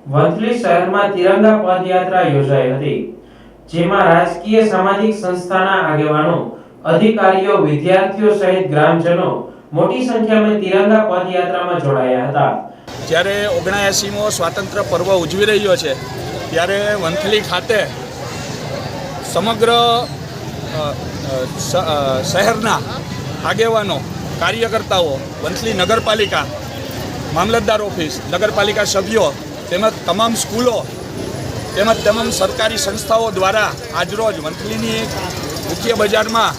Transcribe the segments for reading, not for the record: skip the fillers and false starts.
વંથલી શહેરમાં તિરંગા પદયાત્રા યોજાઈ હતી, જેમાં રાજકીય સામાજિક સંસ્થાના આગેવાનો, અધિકારીઓ, વિદ્યાર્થીઓ સહિત ગ્રામજનો મોટી સંખ્યામાં તિરંગા પદયાત્રામાં જોડાયા હતા। જ્યારે 79મો સ્વાતંત્ર્ય પર્વ ઉજવી રહ્યો છે ત્યારે વંથલી ખાતે સમગ્ર શહેરના આગેવાનો, કાર્યકર્તાઓ, વંથલી નગરપાલિકા, મામલતદાર ઓફિસ, નગરપાલિકા સભ્યો તેમજ તમામ સ્કૂલો તેમજ તમામ સરકારી સંસ્થાઓ દ્વારા આજરોજ વંથલીની મુખ્ય બજારમાં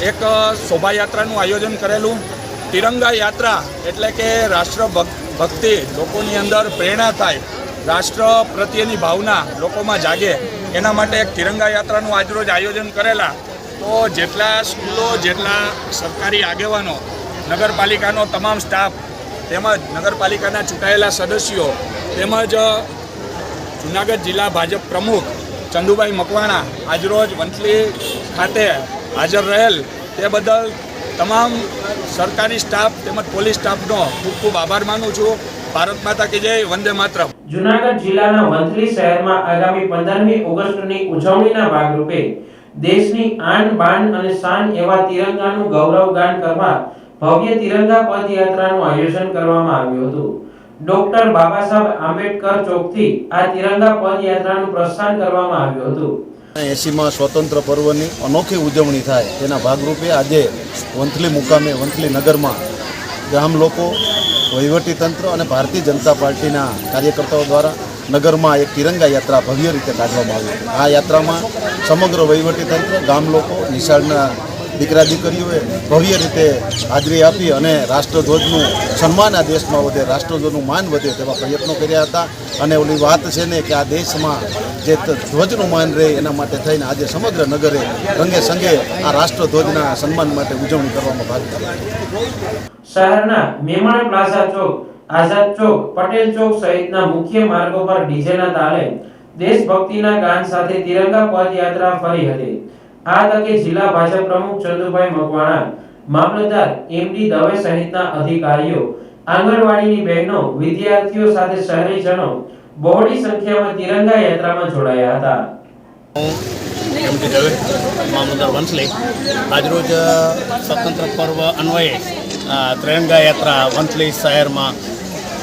એક શોભાયાત્રાનું આયોજન કરેલું। તિરંગા યાત્રા એટલે કે રાષ્ટ્રભક્તિ લોકોની અંદર પ્રેરણા થાય, રાષ્ટ્ર પ્રત્યેની ભાવના લોકોમાં જાગે, એના માટે એક તિરંગા યાત્રાનું આજરોજ આયોજન કરેલા। તો જેટલા સ્કૂલો, જેટલા સરકારી આગેવાનો, નગરપાલિકાનો તમામ સ્ટાફ તેમજ નગરપાલિકાના ચૂંટાયેલા સદસ્યો તેમજ જૂનાગઢ જિલ્લા ભાજપ પ્રમુખ ચંદુભાઈ મકવાણા આજરોજ વંથલી ખાતે હાજર રહેલ, તે બદલ તમામ સરકારી સ્ટાફ તેમજ પોલીસ સ્ટાફનો ખૂબ ખૂબ આભાર માનું છું। ભારત માતા કી જય, વંદે માતરમ। જૂનાગઢ જિલ્લાના વંથલી શહેરમાં આગામી 15મી ઓગસ્ટની ઉજવણીના ભાગરૂપે દેશની આન બાન અને શાન એવા તિરંગાનું ગૌરવગાન કરવા ભવ્ય તિરંગા પદયાત્રાનું આયોજન કરવામાં આવ્યું હતું। ડોક્ટર બાબા સાહેબ આંબેડકર ચોકથી આ તિરંગા પદયાત્રાનું પ્રસ્થાન કરવામાં આવ્યું હતું। 80મા સ્વતંત્ર પર્વની અનોખી ઉજવણી થાય તેના ભાગરૂપે આજે વંથલી મુકામે, વંથલી નગરમાં ગામ લોકો, વહીવટીતંત્ર અને ભારતીય જનતા પાર્ટીના કાર્યકર્તાઓ દ્વારા નગરમાં એક તિરંગા યાત્રા ભવ્ય રીતે કાઢવામાં આવી હતી। આ યાત્રામાં સમગ્ર વહીવટીતંત્ર, ગામ લોકો, નિશાળના દીકરા દીકરીઓએ ભવ્ય રીતે હાજરી આપી અને રાષ્ટ્રધ્વજનું સન્માન આ દેશમાં વધે, રાષ્ટ્રધ્વજનું માન વધે તેવા પ્રયત્નો કર્યા હતા। અને ઓલી વાત છે ને કે આ દેશમાં જે ધ્વજનું માન રહે એના માટે થઈને આજે સમગ્ર નગરે રંગે સંગે આ રાષ્ટ્રધ્વજના સન્માન માટે ઉજવણી કરવામાં ભાગ લીધો। શહેરના મેમણ પ્લાઝા ચોક, આઝાદ ચોક, પટેલ ચોક સહિતના મુખ્ય માર્ગો પર ડીજેના તાલે દેશભક્તિના ગાન સાથે તિરંગા પદયાત્રા ફરી હતી। આ તકે જિલ્લા ભાજપ પ્રમુખ ચંદુભાઈ મકવાણા, મામલતદાર એમડી દવે સહિતના અધિકારીઓ, આંગણવાડીની બહેનો, વિદ્યાર્થીઓ સાથે શહેરીજનો બહોળી સંખ્યામાં તિરંગા યાત્રામાં જોડાયા હતા। એમડી દવે, મામલતદાર વંથલી, આજરોજ સ્વતંત્ર પર્વ અન્વયે તિરંગા યાત્રા વંથલી શહેરમાં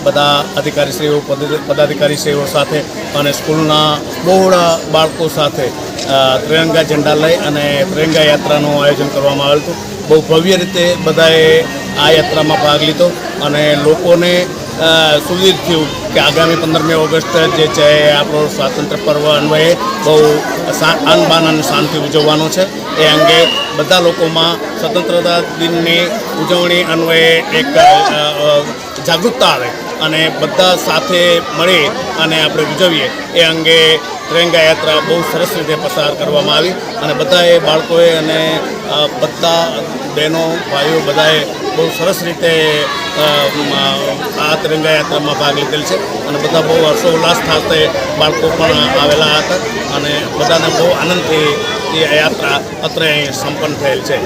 બધા અધિકારીશ્રીઓ, પદાધિકારીશ્રીઓ સાથે અને સ્કૂલના બહોળા બાળકો સાથે ત્રિરંગા ઝંડા લઈ અને તિરંગા યાત્રાનું આયોજન કરવામાં આવેલું હતું। બહુ ભવ્ય રીતે બધાએ આ યાત્રામાં ભાગ લીધો અને લોકોને સુવિધિત થયું કે આગામી 15મી ઓગસ્ટ જે છે આપણો સ્વાતંત્ર્ય પર્વ અન્વયે બહુ આન બાન અને શાંતિ ઉજવવાનો છે। એ અંગે બધા લોકોમાં સ્વતંત્રતા દિનની ઉજવણી અન્વયે એક જાગૃતતા આવે અને બધા સાથે મળી અને આપણે ઉજવીએ એ અંગે તિરંગા યાત્રા બહુ સરસ રીતે પસાર કરવામાં આવી અને બધાએ, બાળકોએ અને બધા બહેનો, ભાઈઓ બધાએ બહુ સરસ રીતે આ તિરંગા યાત્રામાં ભાગ લીધેલ છે અને બધા બહુ હર્ષોલ્લાસ સાથે બાળકો પણ આવેલા હતા અને બધાને બહુ આનંદથી એ યાત્રા અત્રે સંપન્ન થયેલ છે।